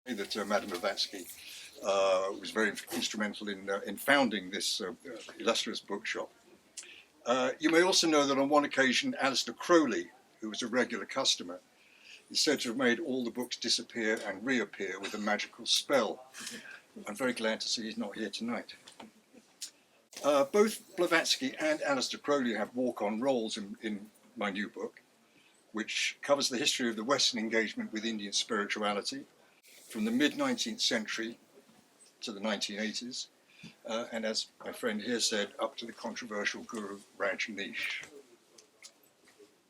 That Madame Blavatsky was very instrumental in founding this illustrious bookshop. You may also know that on one occasion, Aleister Crowley, who was a regular customer, is said to have made all the books disappear and reappear with a magical spell. I'm very glad to see he's not here tonight. Both Blavatsky and Aleister Crowley have walk-on roles in my new book, which covers the history of the Western engagement with Indian spirituality from the mid-19th century to the 1980s, and as my friend here said, up to the controversial Guru Rajneesh.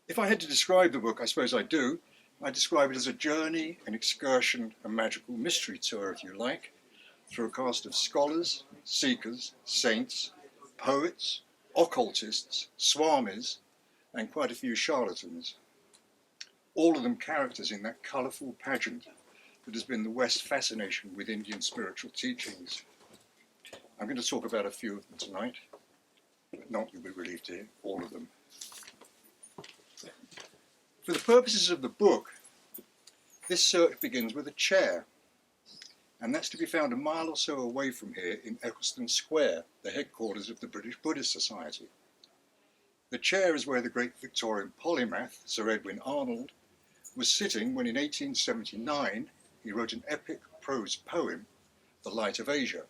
If I had to describe the book, I suppose I do, I describe it as a journey, an excursion, a magical mystery tour, if you like, through a cast of scholars, seekers, saints, poets, occultists, swamis, and quite a few charlatans. All of them characters in that colourful pageant that has been the West's fascination with Indian spiritual teachings. I'm going to talk about a few of them tonight, but not, you'll be relieved to hear, all of them. For the purposes of the book, this search begins with a chair, and that's to be found a mile or so away from here in Eccleston Square, the headquarters of the British Buddhist Society. The chair is where the great Victorian polymath, Sir Edwin Arnold, was sitting when in 1879 he wrote an epic prose poem, The Light of Asia.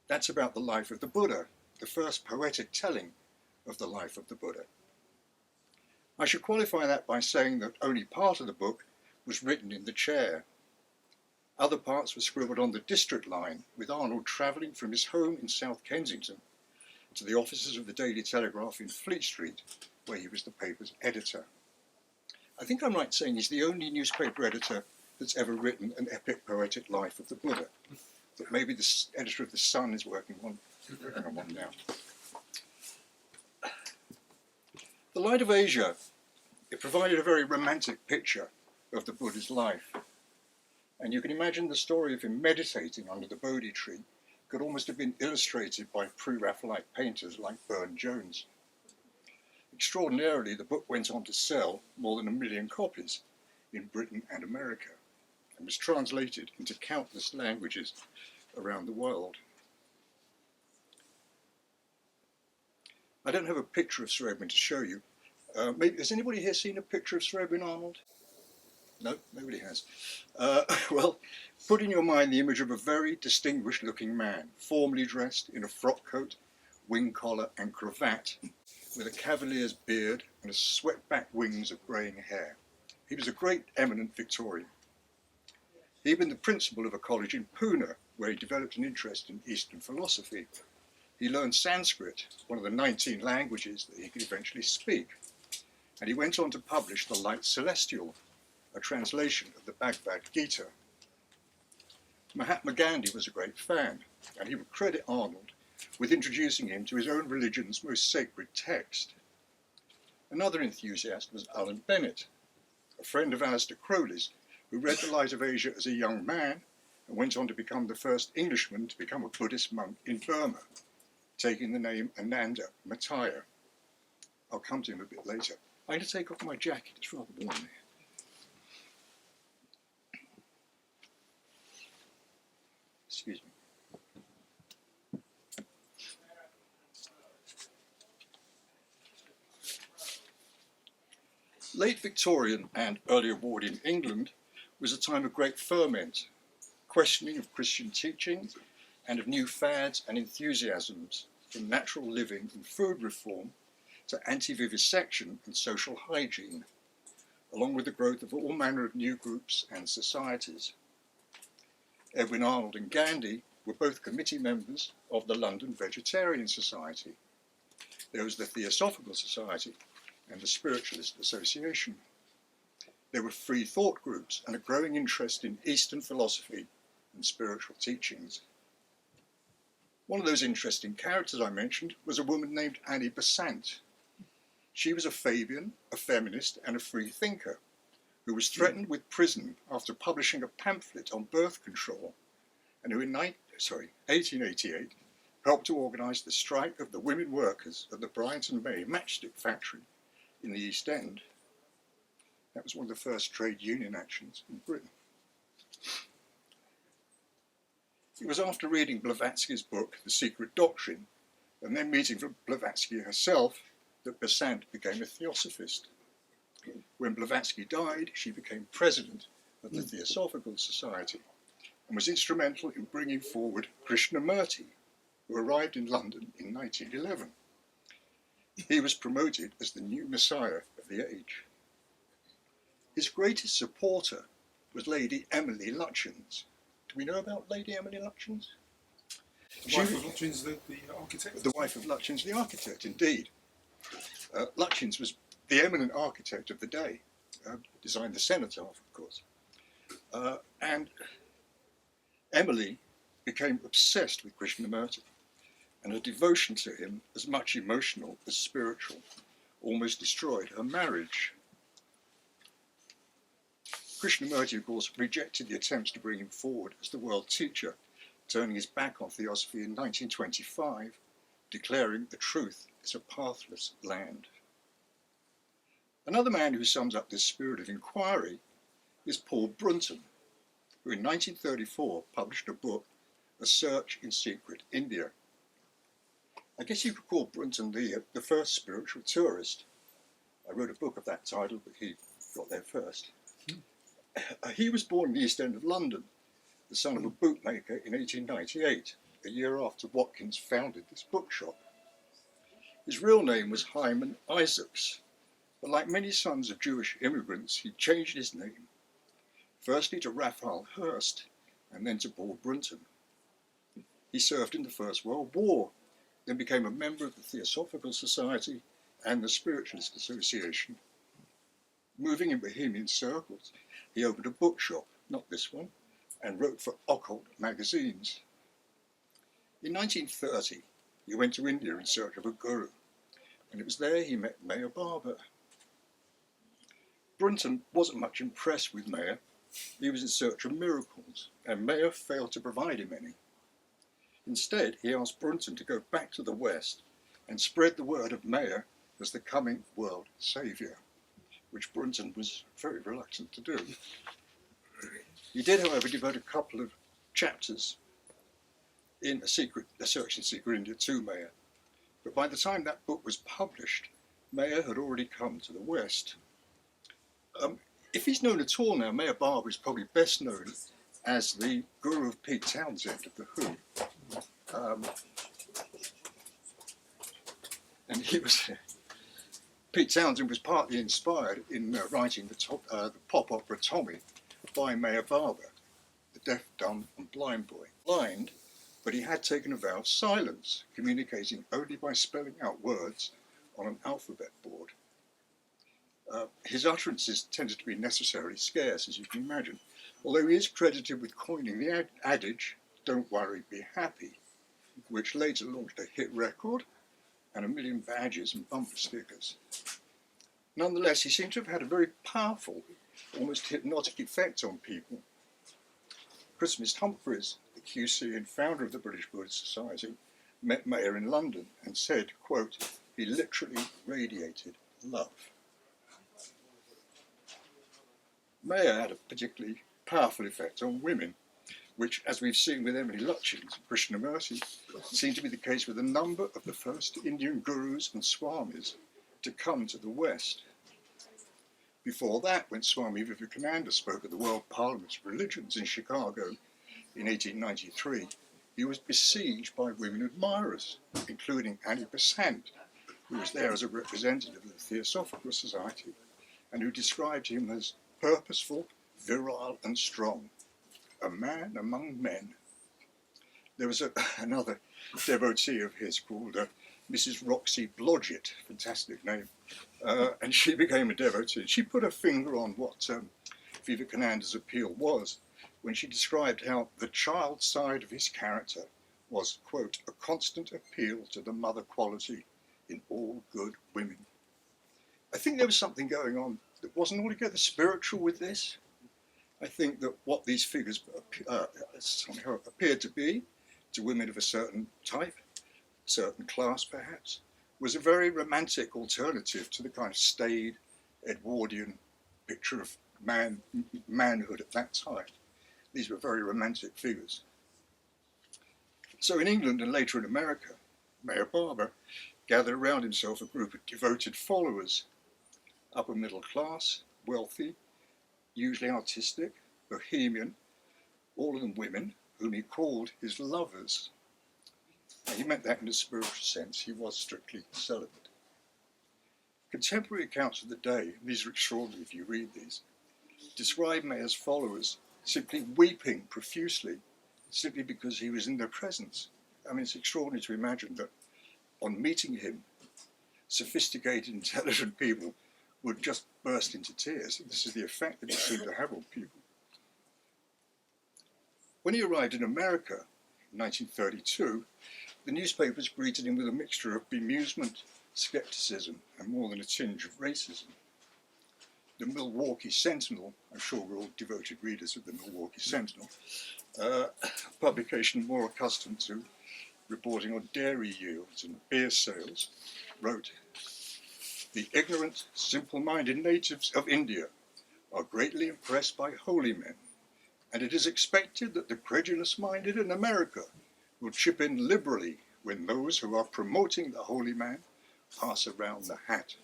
That's about the life of the Buddha, the first poetic telling of the life of the Buddha. I should qualify that by saying that only part of the book was written in the chair. Other parts were scribbled on the district line, with Arnold travelling from his home in South Kensington to the offices of the Daily Telegraph in Fleet Street, where he was the paper's editor. I think I'm right saying he's the only newspaper editor that's ever written an epic poetic life of the Buddha, that maybe the editor of The Sun is working on one now. The Light of Asia, it provided a very romantic picture of the Buddha's life. And you can imagine the story of him meditating under the Bodhi tree could almost have been illustrated by pre-Raphaelite painters like Burne-Jones. Extraordinarily, the book went on to sell more than 1 million copies in Britain and America, and was translated into countless languages around the world. I don't have a picture of Sir Edwin to show you. Has anybody here seen a picture of Sir Edwin Arnold? No, nobody has. Well, put in your mind the image of a very distinguished looking man, formally dressed in a frock coat, wing collar and cravat, with a cavalier's beard and a swept-back wings of greying hair. He was a great eminent Victorian. He'd been the principal of a college in Pune, where he developed an interest in Eastern philosophy. He learned Sanskrit, one of the 19 languages that he could eventually speak. And he went on to publish The Light Celestial, a translation of the Bhagavad Gita. Mahatma Gandhi was a great fan, and he would credit Arnold with introducing him to his own religion's most sacred text. Another enthusiast was Alan Bennett, a friend of Aleister Crowley's, who read The Light of Asia as a young man and went on to become the first Englishman to become a Buddhist monk in Burma, taking the name Ananda Mataya. I'll come to him a bit later. I'm going to take off my jacket, it's rather warm here. Excuse me. Late Victorian and early Edwardian England was a time of great ferment, questioning of Christian teachings and of new fads and enthusiasms, from natural living and food reform to anti-vivisection and social hygiene, along with the growth of all manner of new groups and societies. Edwin Arnold and Gandhi were both committee members of the London Vegetarian Society. There was the Theosophical Society and the Spiritualist Association. There were free thought groups and a growing interest in Eastern philosophy and spiritual teachings. One of those interesting characters I mentioned was a woman named Annie Besant. She was a Fabian, a feminist and a free thinker, who was threatened with prison after publishing a pamphlet on birth control, and who in 1888 helped to organise the strike of the women workers at the Bryant and May matchstick factory in the East End. That was one of the first trade union actions in Britain. It was after reading Blavatsky's book, The Secret Doctrine, and then meeting Blavatsky herself, that Besant became a theosophist. When Blavatsky died, she became president of the Theosophical Society and was instrumental in bringing forward Krishnamurti, who arrived in London in 1911. He was promoted as the new messiah of the age. His greatest supporter was Lady Emily Lutyens. Do we know about Lady Emily Lutyens? The wife of Lutyens, the architect? The wife of Lutyens, the architect, indeed. Lutyens was the eminent architect of the day, designed the cenotaph, of course. And Emily became obsessed with Krishnamurti, and her devotion to him, as much emotional as spiritual, almost destroyed her marriage. Krishnamurti, of course, rejected the attempts to bring him forward as the world teacher, turning his back on theosophy in 1925, declaring the truth is a pathless land. Another man who sums up this spirit of inquiry is Paul Brunton, who in 1934 published a book, A Search in Secret India. I guess you could call Brunton the first spiritual tourist. I wrote a book of that title, but he got there first. He was born in the East End of London, the son of a bootmaker in 1898, a year after Watkins founded this bookshop. His real name was Hyman Isaacs, but like many sons of Jewish immigrants, he changed his name, firstly to Raphael Hurst, and then to Paul Brunton. He served in the First World War, then became a member of the Theosophical Society and the Spiritualist Association. Moving in Bohemian circles, he opened a bookshop, not this one, and wrote for occult magazines. In 1930, he went to India in search of a guru, and it was there he met Meher Baba. Brunton wasn't much impressed with Meher. He was in search of miracles, and Meher failed to provide him any. Instead, he asked Brunton to go back to the West and spread the word of Meher as the coming world saviour, which Brunton was very reluctant to do. He did, however, devote a couple of chapters in A Search in Secret India to Meher, but by the time that book was published, Meher had already come to the West. If he's known at all now, Meher Baba is probably best known as the guru of Pete Townsend of The Who. And Pete Townsend was partly inspired in writing the pop opera Tommy by Meher Baba, the deaf, dumb and blind boy. Blind, but he had taken a vow of silence, communicating only by spelling out words on an alphabet board. His utterances tended to be necessarily scarce, as you can imagine, although he is credited with coining the adage, "Don't worry, be happy," which later launched a hit record and 1 million badges and bumper stickers. Nonetheless, he seemed to have had a very powerful, almost hypnotic effect on people. Christmas Humphreys, the QC and founder of the British Buddhist Society, met Meher in London and said, quote, "He literally radiated love." Meher had a particularly powerful effect on women, which, as we've seen with Emily Lutyens and Krishnamurti, seemed to be the case with a number of the first Indian gurus and swamis to come to the West. Before that, when Swami Vivekananda spoke at the World Parliament of Religions in Chicago in 1893, he was besieged by women admirers, including Annie Besant, who was there as a representative of the Theosophical Society, and who described him as purposeful, virile and strong, a man among men. There was another devotee of his called Mrs. Roxy Blodgett, fantastic name, and she became a devotee. She put her finger on what Vivekananda's appeal was when she described how the child side of his character was, quote, "a constant appeal to the mother quality in all good women." I think there was something going on that wasn't altogether spiritual with this. I think that what these figures somehow appeared to be, to women of a certain type, certain class perhaps, was a very romantic alternative to the kind of staid Edwardian picture of manhood at that time. These were very romantic figures. So in England and later in America, Mayor Barber gathered around himself a group of devoted followers, upper middle class, wealthy, usually artistic, bohemian, all of them women, whom he called his lovers. And he meant that in a spiritual sense. He was strictly celibate. Contemporary accounts of the day, and these are extraordinary if you read these, describe Mayer's followers simply weeping profusely, simply because he was in their presence. I mean, it's extraordinary to imagine that on meeting him, sophisticated, intelligent people would just burst into tears. This is the effect that he seemed to have on people. When he arrived in America in 1932, the newspapers greeted him with a mixture of bemusement, skepticism, and more than a tinge of racism. The Milwaukee Sentinel, I'm sure we're all devoted readers of the Milwaukee Sentinel, a publication more accustomed to reporting on dairy yields and beer sales, wrote, "The ignorant, simple-minded natives of India are greatly impressed by holy men, and it is expected that the credulous-minded in America will chip in liberally when those who are promoting the holy man pass around the hat.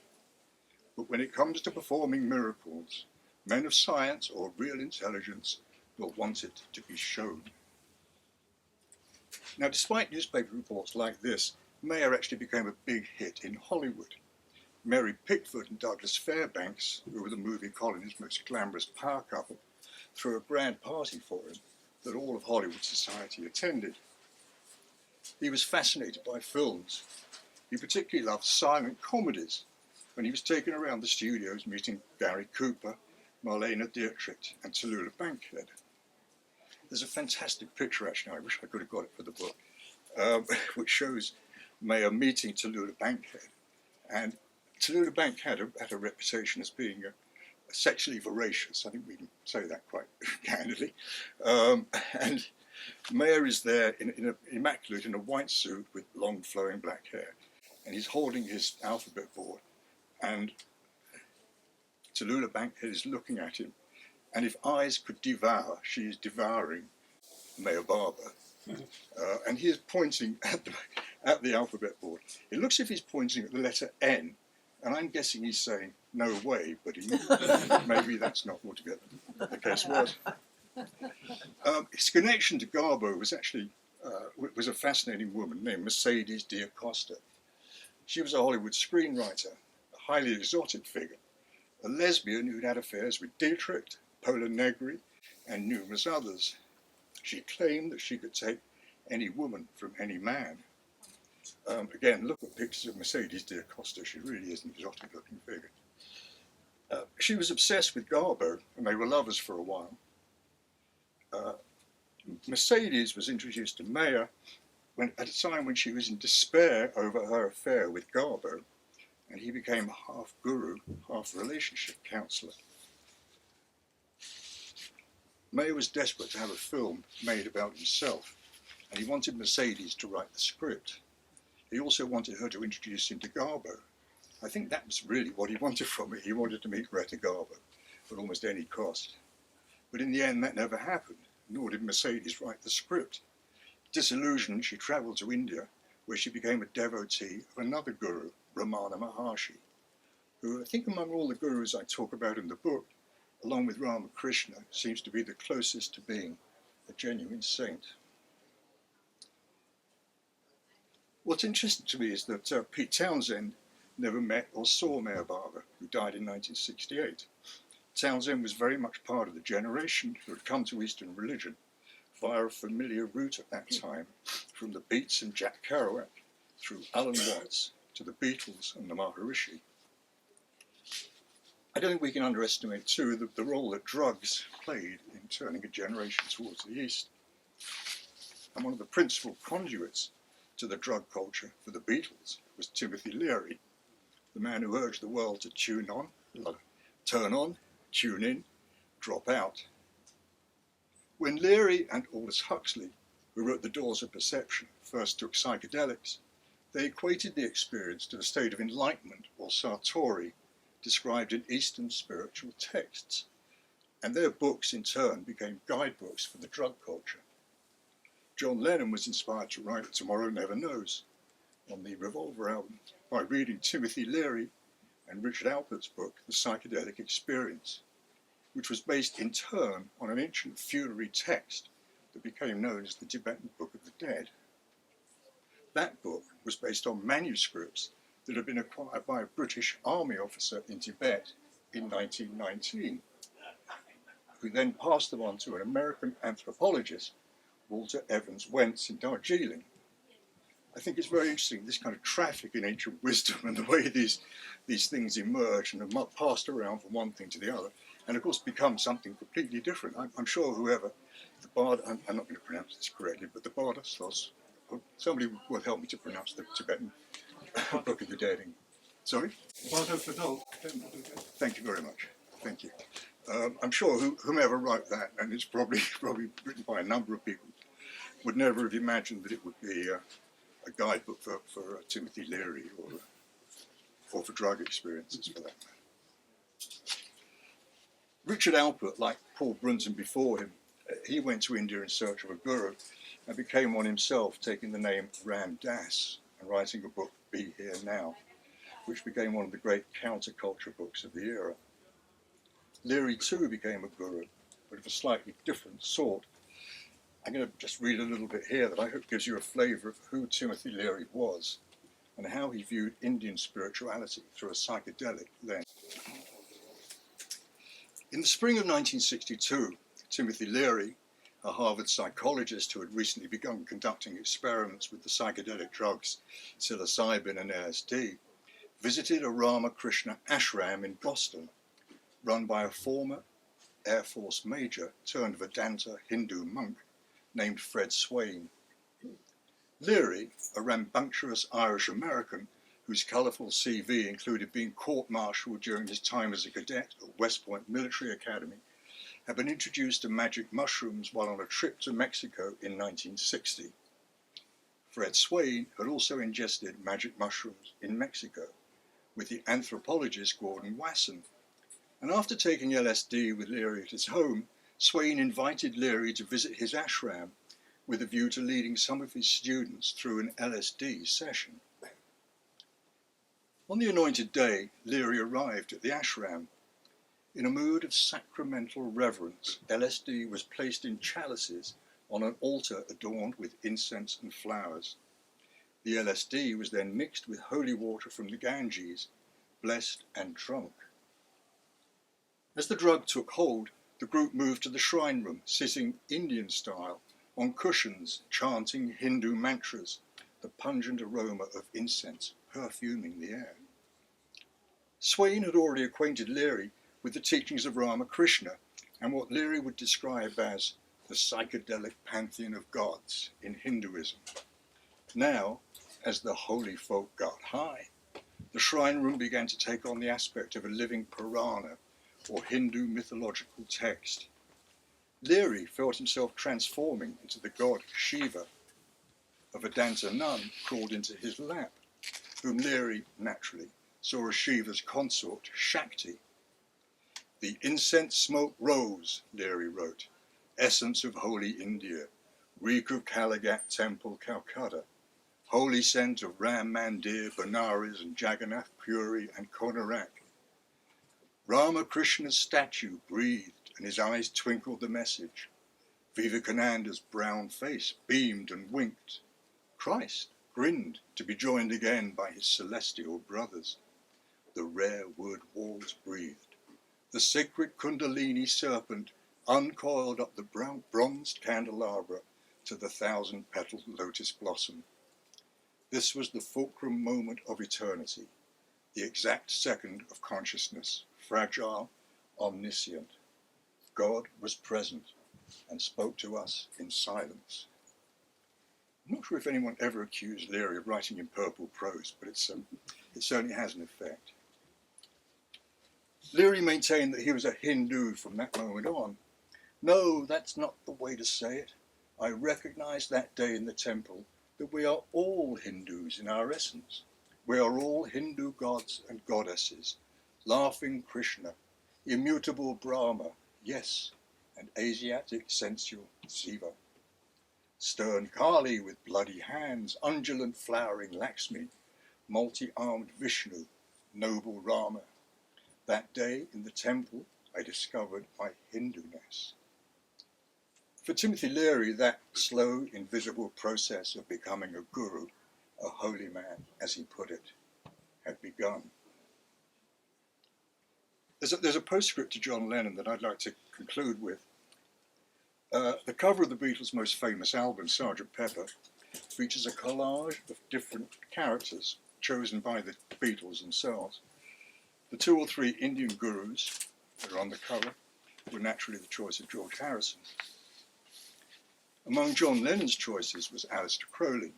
But when it comes to performing miracles, men of science or real intelligence will want it to be shown." Now, despite newspaper reports like this, Mayer actually became a big hit in Hollywood. Mary Pickford and Douglas Fairbanks, who were the movie colony's most glamorous power couple, threw a grand party for him that all of Hollywood society attended. He was fascinated by films. He particularly loved silent comedies, when he was taken around the studios meeting Gary Cooper, Marlene Dietrich, and Tallulah Bankhead. There's a fantastic picture, actually, I wish I could have got it for the book, which shows Mayer meeting Tallulah Bankhead. And Tallulah Bankhead had a reputation as being sexually voracious. I think we can say that quite candidly. And Mayer is there immaculate in a white suit with long flowing black hair. And he's holding his alphabet board. And Tallulah Bankhead is looking at him. And if eyes could devour, she is devouring Mayer Barber. And he is pointing at the alphabet board. It looks as if he's pointing at the letter N. And I'm guessing he's saying, "No way, buddy." Maybe that's not altogether the case was. His connection to Garbo was actually was a fascinating woman named Mercedes D'Acosta. She was a Hollywood screenwriter, a highly exotic figure, a lesbian who'd had affairs with Dietrich, Pola Negri, and numerous others. She claimed that she could take any woman from any man. Again, look at pictures of Mercedes D'Acosta. She really is an exotic-looking figure. She was obsessed with Garbo, and they were lovers for a while. Mercedes was introduced to Mayer at a time when she was in despair over her affair with Garbo, and he became half guru, half relationship counsellor. Mayer was desperate to have a film made about himself, and he wanted Mercedes to write the script. He also wanted her to introduce him to Garbo. I think that was really what he wanted from it. He wanted to meet Greta Garbo at almost any cost. But in the end, that never happened, nor did Mercedes write the script. Disillusioned, she travelled to India, where she became a devotee of another guru, Ramana Maharshi, who I think among all the gurus I talk about in the book, along with Ramakrishna, seems to be the closest to being a genuine saint. What's interesting to me is that Pete Townsend never met or saw Mayer Barber, who died in 1968. Townsend was very much part of the generation who had come to Eastern religion via a familiar route at that time, from the Beats and Jack Kerouac, through Alan Watts to the Beatles and the Maharishi. I don't think we can underestimate, too, the role that drugs played in turning a generation towards the East. And one of the principal conduits to the drug culture for the Beatles was Timothy Leary, the man who urged the world to turn on, tune in, drop out. When Leary and Aldous Huxley, who wrote The Doors of Perception, first took psychedelics, they equated the experience to the state of enlightenment, or satori, described in Eastern spiritual texts, and their books in turn became guidebooks for the drug culture. John Lennon was inspired to write Tomorrow Never Knows on the Revolver album by reading Timothy Leary and Richard Alpert's book, The Psychedelic Experience, which was based in turn on an ancient funerary text that became known as the Tibetan Book of the Dead. That book was based on manuscripts that had been acquired by a British army officer in Tibet in 1919, who then passed them on to an American anthropologist, Walter Evans Wentz, in Darjeeling. I think it's very interesting, this kind of traffic in ancient wisdom and the way these things emerge and are passed around from one thing to the other, and of course become something completely different. I'm sure whoever, the Bard, I'm not going to pronounce this correctly, but the Bardastos, somebody will help me to pronounce the Tibetan Book of the Dead. Sorry? Thank you very much. Thank you. I'm sure whomever wrote that, and it's probably written by a number of people, would never have imagined that it would be a guidebook for Timothy Leary or for drug experiences, for that matter. Richard Alpert, like Paul Brunton before him, he went to India in search of a guru and became one himself, taking the name Ram Dass and writing a book, Be Here Now, which became one of the great counterculture books of the era. Leary too became a guru, but of a slightly different sort. I'm going to just read a little bit here that I hope gives you a flavour of who Timothy Leary was and how he viewed Indian spirituality through a psychedelic lens. In the spring of 1962, Timothy Leary, a Harvard psychologist who had recently begun conducting experiments with the psychedelic drugs psilocybin and LSD, visited a Ramakrishna ashram in Boston, run by a former Air Force major turned Vedanta Hindu monk named Fred Swain. Leary, a rambunctious Irish-American whose colourful CV included being court-martialed during his time as a cadet at West Point Military Academy, had been introduced to magic mushrooms while on a trip to Mexico in 1960. Fred Swain had also ingested magic mushrooms in Mexico with the anthropologist Gordon Wasson, and after taking LSD with Leary at his home, Swain invited Leary to visit his ashram with a view to leading some of his students through an LSD session. On the anointed day, Leary arrived at the ashram. In a mood of sacramental reverence, LSD was placed in chalices on an altar adorned with incense and flowers. The LSD was then mixed with holy water from the Ganges, blessed and drunk. As the drug took hold, the group moved to the shrine room, sitting Indian style on cushions, chanting Hindu mantras, the pungent aroma of incense perfuming the air. Swain had already acquainted Leary with the teachings of Ramakrishna and what Leary would describe as the psychedelic pantheon of gods in Hinduism. Now, as the holy folk got high, the shrine room began to take on the aspect of a living Purana, or Hindu mythological text. Leary felt himself transforming into the god Shiva. A Vedanta nun crawled into his lap, whom Leary, naturally, saw as Shiva's consort, Shakti. The incense smoke rose, Leary wrote, essence of holy India, reek of Kaligat Temple, Calcutta, holy scent of Ram Mandir, Benares and Jagannath Puri and Konarak. Ramakrishna's statue breathed and his eyes twinkled the message. Vivekananda's brown face beamed and winked. Christ grinned to be joined again by his celestial brothers. The rare wood walls breathed. The sacred Kundalini serpent uncoiled up the bronzed candelabra to the 1,000-petaled lotus blossom. This was the fulcrum moment of eternity, the exact second of consciousness, fragile, omniscient. God was present and spoke to us in silence. I'm not sure if anyone ever accused Leary of writing in purple prose, but it certainly has an effect. Leary maintained that he was a Hindu from that moment on. No, that's not the way to say it. I recognized that day in the temple that we are all Hindus in our essence. We are all Hindu gods and goddesses, laughing Krishna, immutable Brahma, yes, and Asiatic sensual Shiva. Stern Kali with bloody hands, undulant flowering Lakshmi, multi-armed Vishnu, noble Rama. That day in the temple I discovered my Hindu-ness. For Timothy Leary, that slow, invisible process of becoming a guru, a holy man, as he put it, had begun. There's a postscript to John Lennon that I'd like to conclude with. The cover of the Beatles' most famous album, Sgt. Pepper, features a collage of different characters chosen by the Beatles themselves. The 2 or 3 Indian gurus that are on the cover were naturally the choice of George Harrison. Among John Lennon's choices was Aleister Crowley.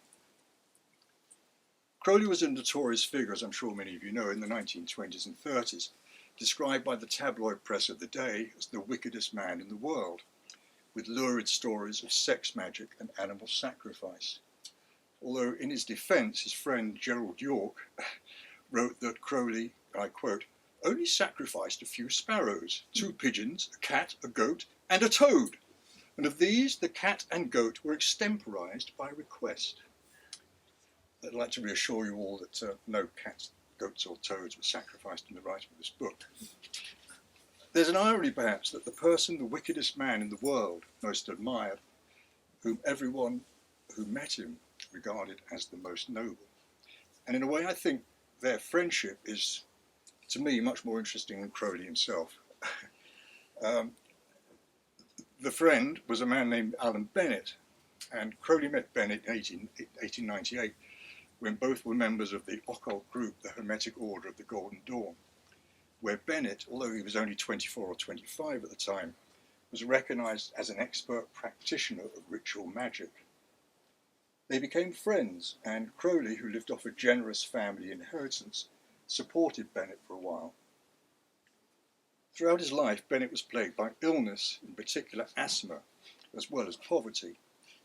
Crowley was a notorious figure, as I'm sure many of you know, in the 1920s and 30s, described by the tabloid press of the day as the wickedest man in the world, with lurid stories of sex magic and animal sacrifice. Although in his defence, his friend Gerald York wrote that Crowley, I quote, only sacrificed a few sparrows, 2 pigeons, a cat, a goat, and a toad. And of these, the cat and goat were extemporized by request. I'd like to reassure you all that no cats, goats or toads were sacrificed in the writing of this book. There's an irony, perhaps, that the person, the wickedest man in the world, most admired, whom everyone who met him regarded as the most noble. And in a way, I think their friendship is, to me, much more interesting than Crowley himself. The friend was a man named Alan Bennett, and Crowley met Bennett in 1898, when both were members of the occult group, the Hermetic Order of the Golden Dawn, where Bennett, although he was only 24 or 25 at the time, was recognized as an expert practitioner of ritual magic. They became friends, and Crowley, who lived off a generous family inheritance, supported Bennett for a while. Throughout his life, Bennett was plagued by illness, in particular asthma, as well as poverty.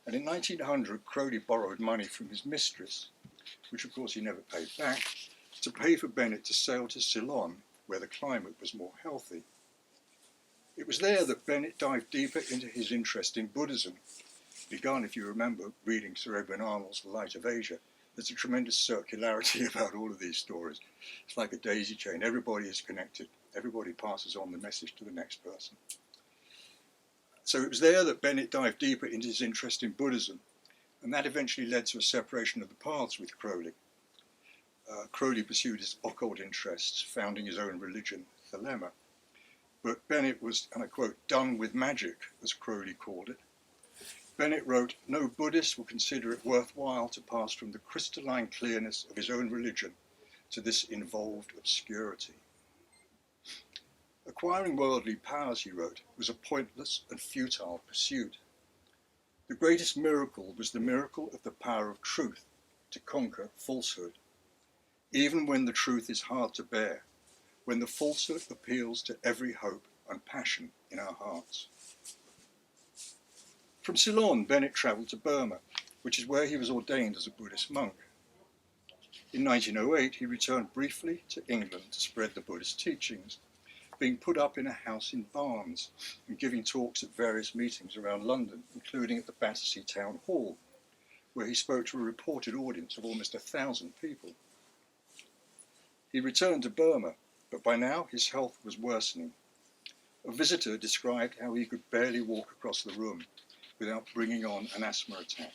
And in 1900, Crowley borrowed money from his mistress, which of course he never paid back, to pay for Bennett to sail to Ceylon, where the climate was more healthy. It was there that Bennett dived deeper into his interest in Buddhism. Begun, if you remember, reading Sir Edwin Arnold's The Light of Asia. There's a tremendous circularity about all of these stories. It's like a daisy chain. Everybody is connected. Everybody passes on the message to the next person. So it was there that Bennett dived deeper into his interest in Buddhism, and that eventually led to a separation of the paths with Crowley. Crowley pursued his occult interests, founding his own religion, Thelema. But Bennett was, and I quote, done with magic, as Crowley called it. Bennett wrote, no Buddhist will consider it worthwhile to pass from the crystalline clearness of his own religion to this involved obscurity. Acquiring worldly powers, he wrote, was a pointless and futile pursuit. The greatest miracle was the miracle of the power of truth to conquer falsehood. Even when the truth is hard to bear, when the falsehood appeals to every hope and passion in our hearts. From Ceylon, Bennett travelled to Burma, which is where he was ordained as a Buddhist monk. In 1908, he returned briefly to England to spread the Buddhist teachings, being put up in a house in Barnes and giving talks at various meetings around London, including at the Battersea Town Hall, where he spoke to a reported audience of almost 1,000 people. He returned to Burma, but by now his health was worsening. A visitor described how he could barely walk across the room without bringing on an asthma attack,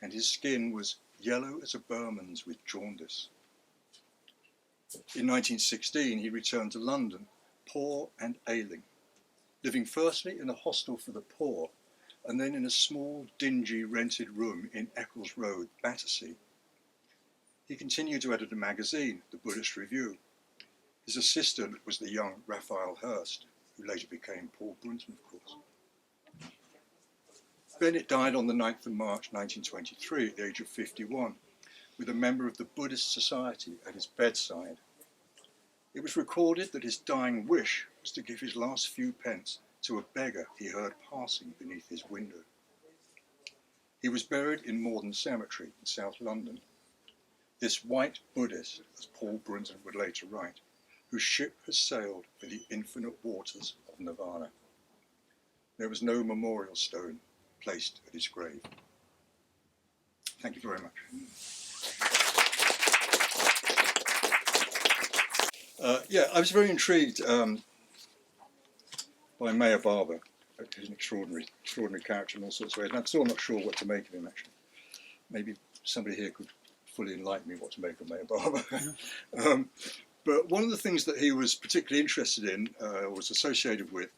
and his skin was yellow as a Burman's with jaundice. In 1916, he returned to London, poor and ailing, living firstly in a hostel for the poor, and then in a small, dingy, rented room in Eccles Road, Battersea. He continued to edit a magazine, the Buddhist Review. His assistant was the young Raphael Hurst, who later became Paul Brunton, of course. Bennett died on the 9th of March 1923 at the age of 51, with a member of the Buddhist Society at his bedside. It was recorded that his dying wish was to give his last few pence to a beggar he heard passing beneath his window. He was buried in Morden Cemetery in South London. This white Buddhist, as Paul Brunton would later write, whose ship has sailed for the infinite waters of Nirvana. There was no memorial stone placed at his grave. Thank you very much. Yeah, I was very intrigued by Mayor Barber. He's an extraordinary character in all sorts of ways, and I'm still not sure what to make of him, actually. Maybe somebody here could fully enlighten me what to make of Mayor Barber. But one of the things that he was particularly interested in, was associated with,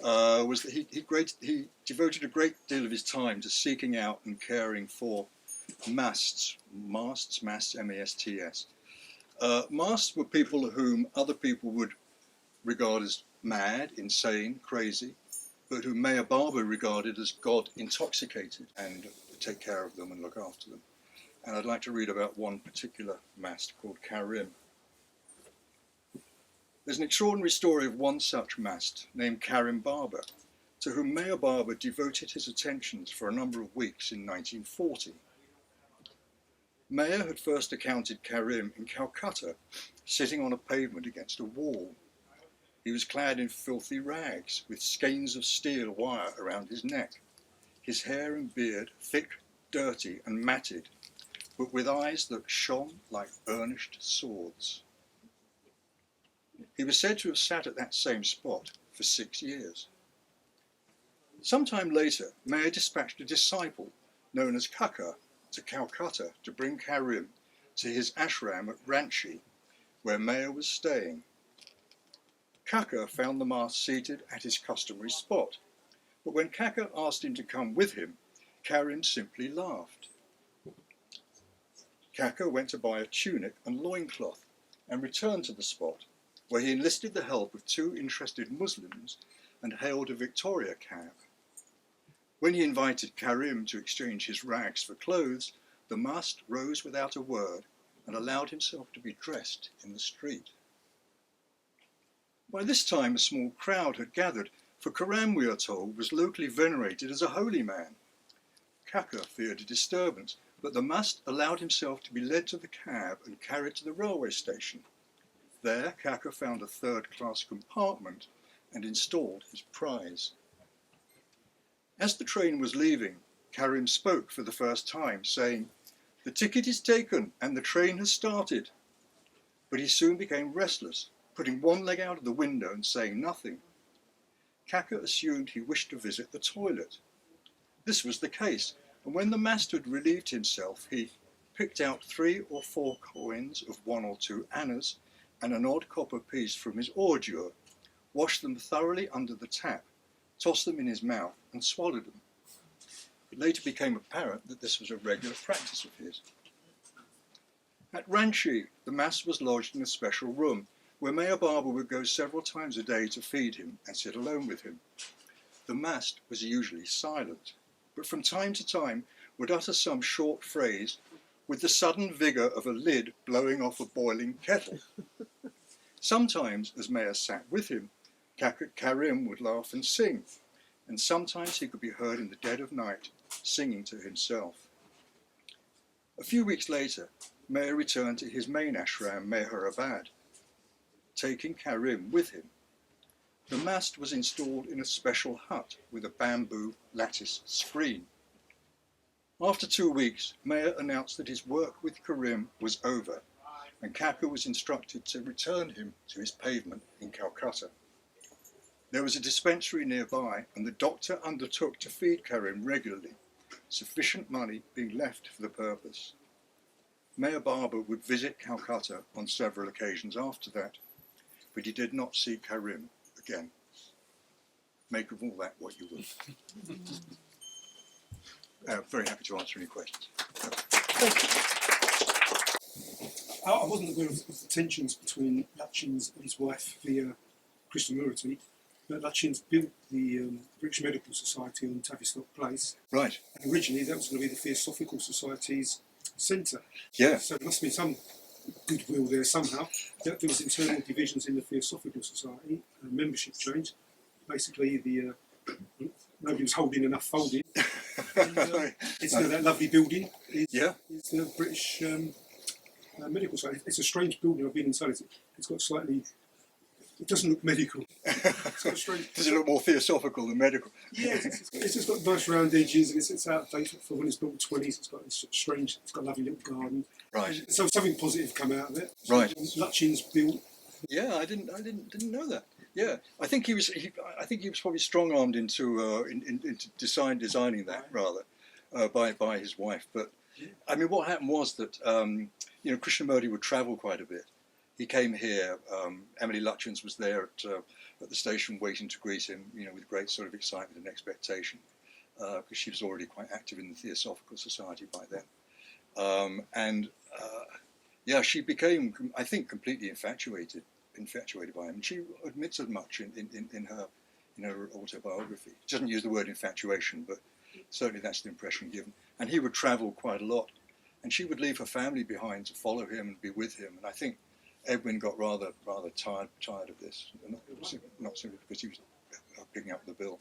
was that he devoted a great deal of his time to seeking out and caring for masts, M-A-S-T-S. Masts were people whom other people would regard as mad, insane, crazy, but whom Mayor Barber regarded as God-intoxicated and take care of them and look after them. And I'd like to read about one particular mast called Karim. There's an extraordinary story of one such mast named Karim Barber, to whom Mayor Barber devoted his attentions for a number of weeks in 1940. Mayor had first encountered Karim in Calcutta, sitting on a pavement against a wall. He was clad in filthy rags, with skeins of steel wire around his neck, his hair and beard thick, dirty and matted, but with eyes that shone like burnished swords. He was said to have sat at that same spot for 6 years. Sometime later, Mayor dispatched a disciple known as Kaka to Calcutta to bring Karim to his ashram at Ranchi, where Mayor was staying. Kaka found the master seated at his customary spot, but when Kaka asked him to come with him, Karim simply laughed. Kaka went to buy a tunic and loincloth and returned to the spot, where he enlisted the help of 2 interested Muslims and hailed a Victoria cab. When he invited Karim to exchange his rags for clothes, the master rose without a word and allowed himself to be dressed in the street. By this time a small crowd had gathered, for Karim, we are told, was locally venerated as a holy man. Kaka feared a disturbance, but the master allowed himself to be led to the cab and carried to the railway station. There Kaka found a 3rd-class compartment and installed his prize. As the train was leaving, Karim spoke for the first time, saying, "The ticket is taken and the train has started." But he soon became restless, putting one leg out of the window and saying nothing. Kaka assumed he wished to visit the toilet. This was the case, and when the master had relieved himself, he picked out 3 or 4 coins of 1 or 2 annas and an odd copper piece from his ordure, washed them thoroughly under the tap, tossed them in his mouth and swallowed them. It later became apparent that this was a regular practice of his. At Ranchi, the master was lodged in a special room, where Mayor Barber would go several times a day to feed him and sit alone with him. The master was usually silent, but from time to time would utter some short phrase with the sudden vigour of a lid blowing off a boiling kettle. Sometimes, as Mayor sat with him, Karim would laugh and sing, and sometimes he could be heard in the dead of night singing to himself. A few weeks later, Mayor returned to his main ashram, Meherabad, taking Karim with him. The mast was installed in a special hut with a bamboo lattice screen. After 2 weeks, Mayor announced that his work with Karim was over, and Kaka was instructed to return him to his pavement in Calcutta. There was a dispensary nearby, and the doctor undertook to feed Karim regularly, sufficient money being left for the purpose. Mayor Barber would visit Calcutta on several occasions after that, but he did not see Karim again. Make of all that what you will. Very happy to answer any questions. I wasn't aware of the tensions between Lutyens and his wife via Krishnamurti, but Lutyens built the British Medical Society on Tavistock Place. Right. And originally that was going to be the Theosophical Society's centre. Yeah. So there must have been some goodwill there somehow. There was internal divisions in the Theosophical Society, membership change. Basically, nobody was holding enough folding. It's that lovely building. It's the British Medical Society. It's a strange building. I've been inside. It's got slightly It doesn't look medical. It's got a strange, Does it look more theosophical than medical? yeah, it's just got nice round edges, and it's out of date for when it's built in the 20s. It's got this strange, it's got a lovely little garden. Right. So something positive come out of it. Right. Lutchin's built. Yeah, I didn't know that. Yeah, I think he was probably strong-armed into designing that rather by his wife. But I mean, what happened was that Krishnamurti would travel quite a bit. He came here. Emily Lutchins was there at the station waiting to greet him, with great sort of excitement and expectation, because she was already quite active in the Theosophical Society by then. She became, I think, completely infatuated by him. And she admits as much in her autobiography. She doesn't use the word infatuation, but certainly that's the impression given. And he would travel quite a lot, and she would leave her family behind to follow him and be with him. And I think Edwin got rather tired of this, not simply because he was picking up the bill.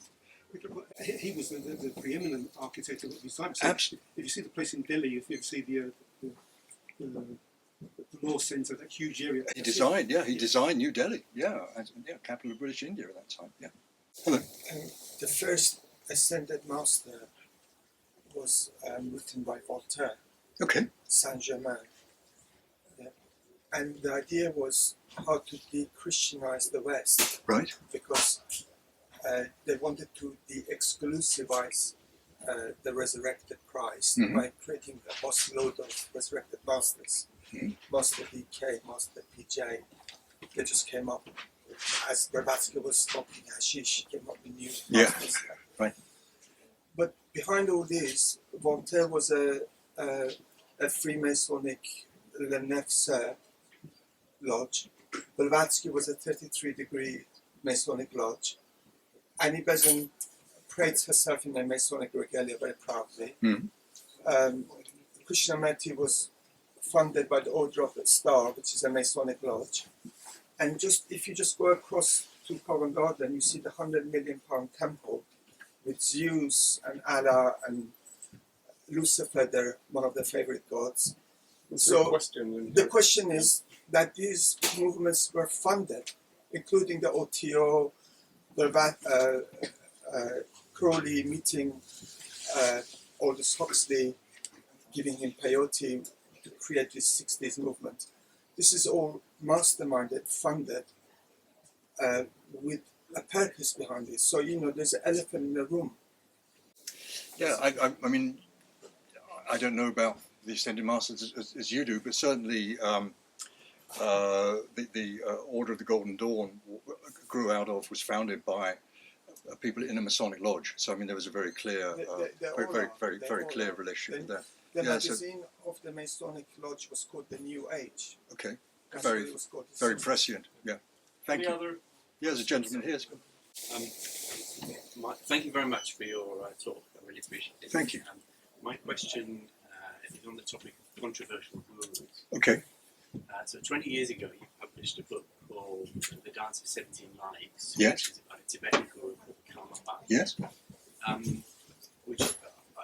He was the preeminent architect of his time. So absolutely. If you see the place in Delhi, if you ever see the law centre, that huge area. He designed New Delhi, capital of British India at that time. Yeah. Hello. The first ascended master was written by Voltaire. Okay. Saint-Germain. Yeah. And the idea was how to de-Christianize the West. Right. Because they wanted to de-exclusivize the resurrected Christ by creating a busload of resurrected masters. Master DK, Master PJ. They just came up, as Blavatsky was smoking hashish, came up with new masters. Right. But behind all this, Voltaire was a Freemasonic Le Neuf Sir lodge. Blavatsky was a 33-degree Masonic lodge. Annie Besant parades herself in a Masonic regalia very proudly. Krishnamurti was funded by the Order of the Star, which is a Masonic lodge. And if you go across to Covent Garden, you see the £100 million temple with Zeus and Allah and Lucifer, they're one of their favorite gods. So the question is that these movements were funded, including the OTO, the Crowley meeting Aldous Huxley, giving him peyote to create this 60s movement. This is all masterminded, funded, with a purpose behind it. So, there's an elephant in the room. Yeah, I mean, I don't know about the Ascended Masters as you do, but certainly the Order of the Golden Dawn was founded by people in a Masonic lodge. So I mean, there was a very clear, very clear relationship there. The magazine of the Masonic lodge was called The New Age. Okay, That's very what it was called. prescient. Yeah, thank you. Yeah, there's a gentleman here. Thank you very much for your talk. I really appreciate it. Thank you. My question is on the topic of controversial gurus. Okay. So 20 years ago, you published a book called The Dance of 17 Lives, Yes. which is about a Tibetan guru called Karmapa. Yes. Which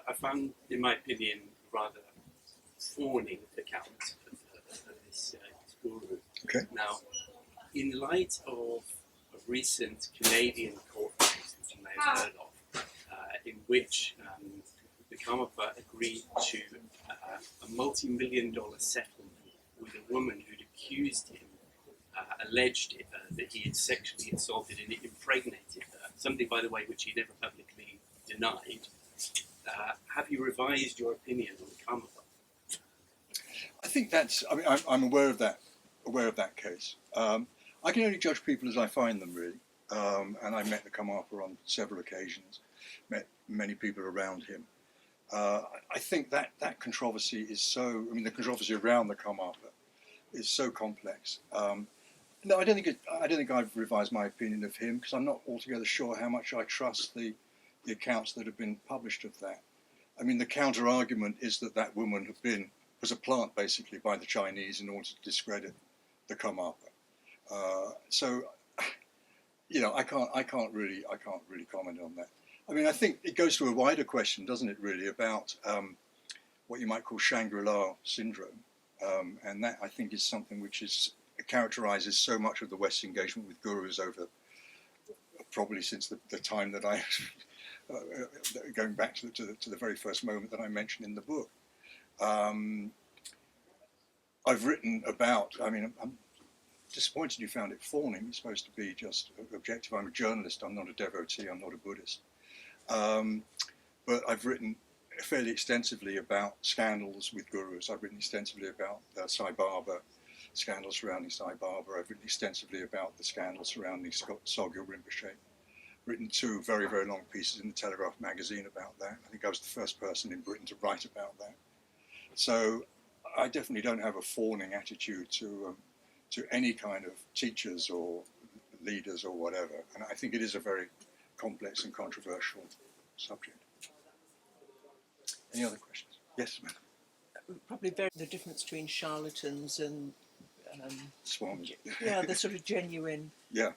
I found, in my opinion, rather fawning account of this guru. Okay. Now, in light of a recent Canadian court case, which you may have heard of, in which the Karmapa agreed to a multi-million-dollar settlement with a woman who'd accused him, alleged that he had sexually assaulted and impregnated her, something, by the way, which he never publicly denied. Have you revised your opinion on Karmapa? I think that's. I mean, I'm aware of that case. I can only judge people as I find them, really. And I met the Karmapa on several occasions. Met many people around him. I think that controversy is so. I mean, the controversy around the Karmapa is so complex. No, I don't think I've revised my opinion of him because I'm not altogether sure how much I trust the accounts that have been published of that. I mean, the counter argument is that woman was a plant basically by the Chinese in order to discredit the Karmapa. So, I can't really comment on that. I mean, I think it goes to a wider question, doesn't it? Really, about what you might call Shangri-La syndrome, and that I think is something which is characterises so much of the West's engagement with gurus over probably since the time that I, going back to the very first moment that I mentioned in the book. I've written about, I mean, I'm disappointed you found it fawning. It's supposed to be just objective. I'm a journalist, I'm not a devotee, I'm not a Buddhist. But I've written fairly extensively about scandals with gurus. I've written extensively about Sai Baba, scandals surrounding Sai Baba. I've written extensively about the scandals surrounding Sogyal Rinpoche. Written 2 very, very long pieces in the Telegraph magazine about that. I think I was the first person in Britain to write about that. So I definitely don't have a fawning attitude to any kind of teachers or leaders or whatever. And I think it is a very complex and controversial subject. Any other questions? Yes, ma'am. Probably the difference between charlatans and Swans. yeah, the sort of genuine. Yeah.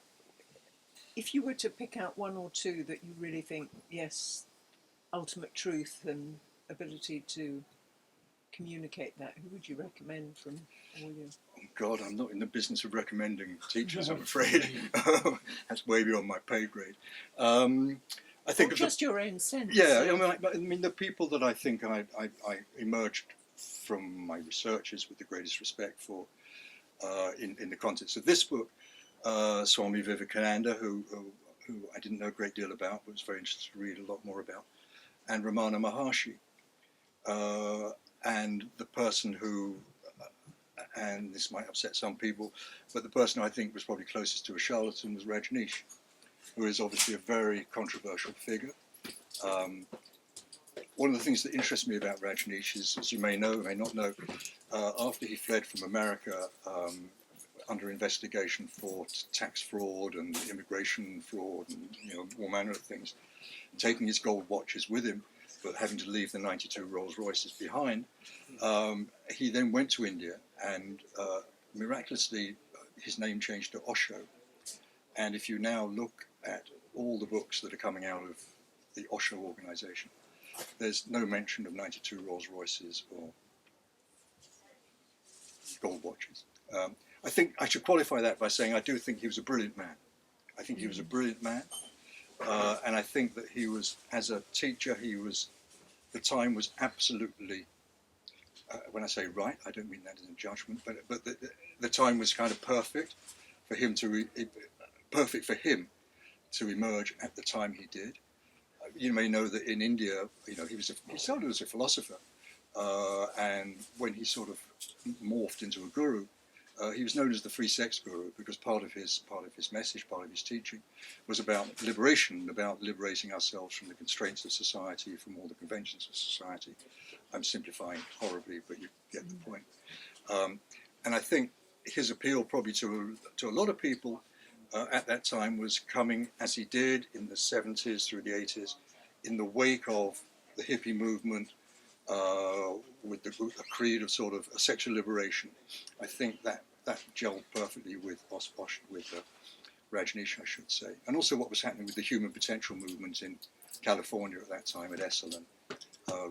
If you were to pick out 1 or 2 that you really think, yes, ultimate truth and ability to communicate that, who would you recommend from all your? Oh God, I'm not in the business of recommending teachers, I'm afraid. That's way beyond my pay grade. I think or just your own sense. Yeah, I mean, the people that I think I emerged from my researches with the greatest respect for in the context of this book, Swami Vivekananda, who I didn't know a great deal about, but was very interested to read a lot more about, and Ramana Maharshi. And the person who, and this might upset some people, but the person I think was probably closest to a charlatan was Rajneesh, who is obviously a very controversial figure. One of the things that interests me about Rajneesh is, as you may know, may not know, after he fled from America under investigation for tax fraud and immigration fraud and all manner of things, taking his gold watches with him, but having to leave the 92 Rolls Royces behind, he then went to India and miraculously his name changed to Osho. And if you now look at all the books that are coming out of the Osho organization, there's no mention of 92 Rolls Royces or gold watches. I think I should qualify that by saying I do think he was a brilliant man. I think he was a brilliant man. And I think that he was, as a teacher, the time was absolutely, when I say right, I don't mean that as a judgment, but the time was kind of perfect for him to emerge at the time he did. You may know that in India, he started as a philosopher, and when he sort of morphed into a guru, he was known as the free sex guru because part of his message, part of his teaching, was about liberation, about liberating ourselves from the constraints of society, from all the conventions of society. I'm simplifying horribly, but you get the point. And I think his appeal probably to a lot of people at that time was coming, as he did in the 70s through the 80s, in the wake of the hippie movement, with a creed of sort of a sexual liberation. I think that gelled perfectly with Rajneesh, I should say, and also what was happening with the human potential movement in California at that time at Esalen,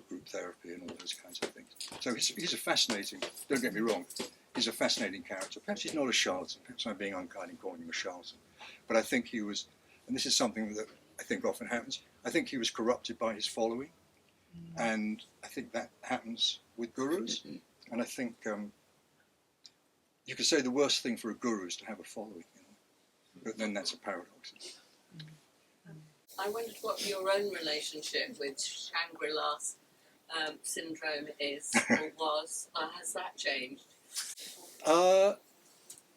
group therapy and all those kinds of things. So he's a fascinating, don't get me wrong, he's a fascinating character. Perhaps he's not a charlatan, perhaps I'm being unkind in calling him a charlatan, but I think he was, and this is something that I think often happens, I think he was corrupted by his following, and I think that happens with gurus, and I think you could say the worst thing for a guru is to have a following, but then that's a paradox. I wondered what your own relationship with Shangri-La syndrome is or was. Has that changed?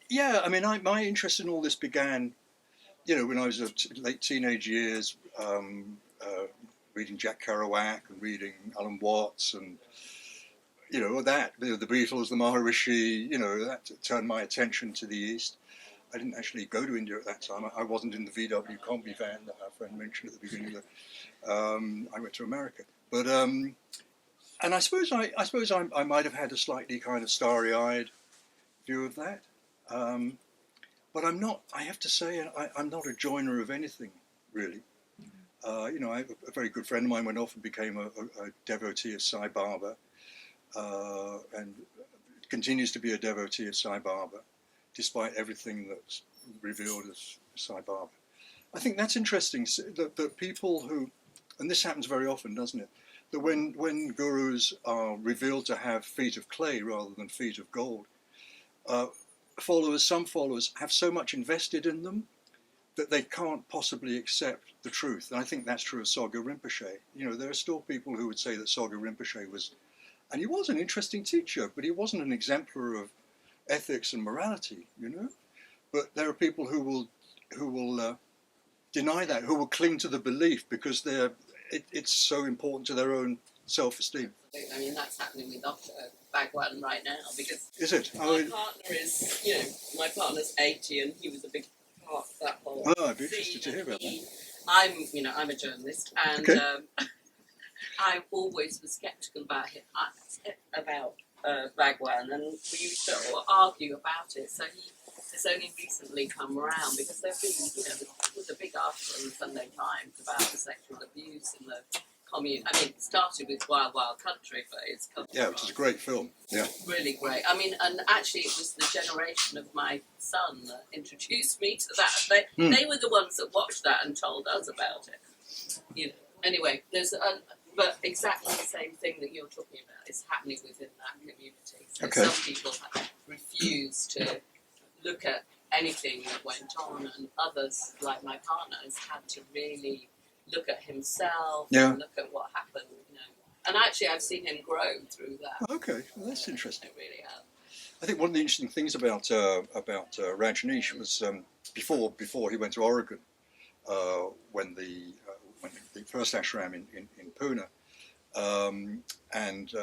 Yeah, I mean, my interest in all this began, when I was late teenage years, reading Jack Kerouac and reading Alan Watts and, the Beatles, the Maharishi, that turned my attention to the East. I didn't actually go to India at that time. I wasn't in the VW combi van that our friend mentioned at the beginning of I went to America. But, and I suppose I might have had a slightly kind of starry-eyed view of that. But I'm not, I have to say, I'm not a joiner of anything, really. I have a very good friend of mine went off and became a devotee of Sai Baba, and continues to be a devotee of Sai Baba. despite everything that's revealed as Sai Baba. I think that's interesting, that people who, and this happens very often, doesn't it, that when gurus are revealed to have feet of clay rather than feet of gold, some followers have so much invested in them that they can't possibly accept the truth. And I think that's true of Soga Rinpoche. You know, there are still people who would say that Soga Rinpoche was, and he was an interesting teacher, but he wasn't an exemplar of ethics and morality, you know. But there are people who will deny that, who will cling to the belief because it's so important to their own self-esteem. I mean, that's happening with Dr. Bhagwan right now, because Is it? my partner is, you know, my partner's 80 and he was a big part of that whole I'd be interested to hear about that. I'm a journalist, and Okay. I always was sceptical about him, about Bhagwan, and we used to argue about it. So he has only recently come around because there've been, you know, there was a big article in the Sunday Times about the sexual abuse in the commune. I mean, it started with Wild Wild Country, but it's come Yeah, which is a great film. Yeah. really great. I mean, and actually, it was the generation of my son that introduced me to that. They were the ones that watched that and told us about it. You know. Anyway, but exactly the same thing that you're talking about is happening within that community. So Okay. some people refuse to look at anything that went on, and others, like my partner, has had to really look at himself and look at what happened. You know. And actually, I've seen him grow through that. Okay, well, that's interesting. It really has. I think one of the interesting things about Rajneesh was before he went to Oregon, when the first ashram in Pune, and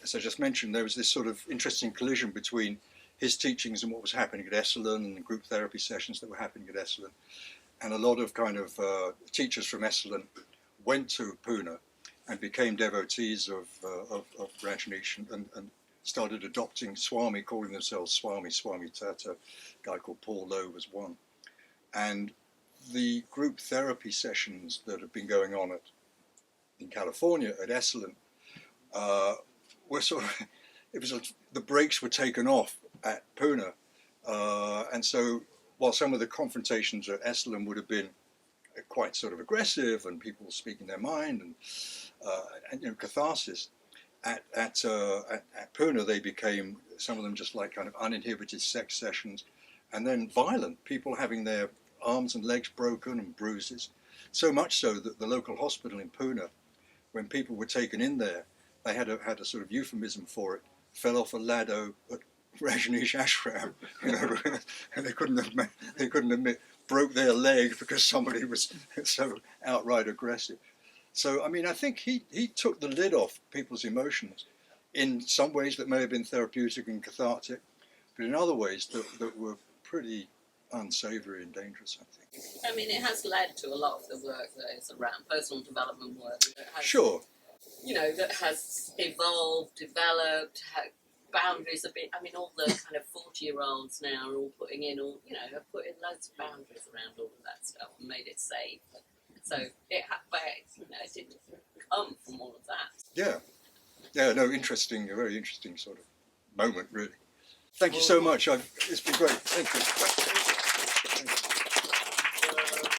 as I just mentioned, there was this sort of interesting collision between his teachings and what was happening at Esalen and the group therapy sessions that were happening at Esalen. And a lot of kind of teachers from Esalen went to Pune and became devotees of Rajneesh and started adopting Swami, calling themselves Swami Tata. A guy called Paul Lowe was one. And the group therapy sessions that have been going on in California at Esalen were sort of, the brakes were taken off at Pune. And so while some of the confrontations at Esalen would have been quite sort of aggressive and people speaking their mind and you know, catharsis, at Pune they became, some of them just like kind of uninhibited sex sessions, and then violent, people having their arms and legs broken and bruises, so much so that the local hospital in Pune, when people were taken in there, they had a sort of euphemism for it, fell off a ladder at Rajneesh ashram, you know, and they couldn't admit broke their leg because somebody was so outright aggressive. So I mean, I think he took the lid off people's emotions in some ways that may have been therapeutic and cathartic, but in other ways that were pretty unsavory and dangerous, I think. I mean, it has led to a lot of the work that is around personal development work. That has, Sure. You know, that has evolved, developed, boundaries a bit. I mean, all the kind of 40-year-olds now are all putting in have put in loads of boundaries around all of that stuff and made it safe. So it didn't come from all of that. Yeah, no, interesting, a very interesting sort of moment, really. Thank you so much. It's been great. Thank you.